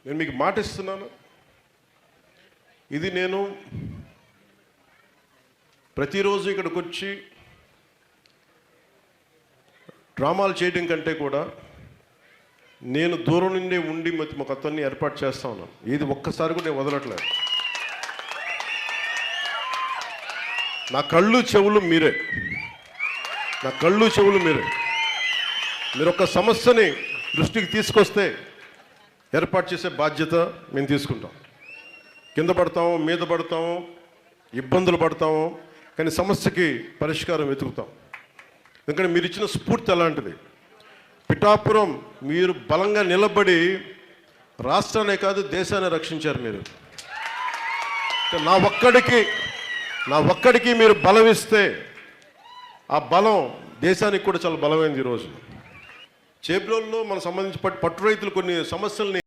నేను మీకు మాట ఇస్తున్నాను. ఇది నేను ప్రతిరోజు ఇక్కడికి వచ్చి డ్రామాలు చేయడం కంటే కూడా నేను దూరం నుండి ఉండి ఒక అతన్ని ఏర్పాటు చేస్తా ఉన్నాను. ఇది ఒక్కసారి కూడా నేను వదలట్లేదు. నా కళ్ళు చెవులు మీరే, నా కళ్ళు చెవులు మీరే. మీరు ఒక సమస్యని దృష్టికి తీసుకొస్తే ఏర్పాటు చేసే బాధ్యత మేము తీసుకుంటాం. కింద పడతాము, మీద పడతాము, ఇబ్బందులు పడతాము, కానీ సమస్యకి పరిష్కారం వెతుకుతాం. ఎందుకంటే మీరు ఇచ్చిన స్ఫూర్తి అలాంటిది. పిఠాపురం మీరు బలంగా నిలబడి రాష్ట్రాన్ని కాదు దేశాన్ని రక్షించారు. మీరు నా ఒక్కడికి మీరు బలం ఇస్తే ఆ బలం దేశానికి కూడా చాలా బలమైంది. ఈరోజు చేబ్రోల్లో మనకు సంబంధించి పట్టు రైతులు కొన్ని సమస్యల్ని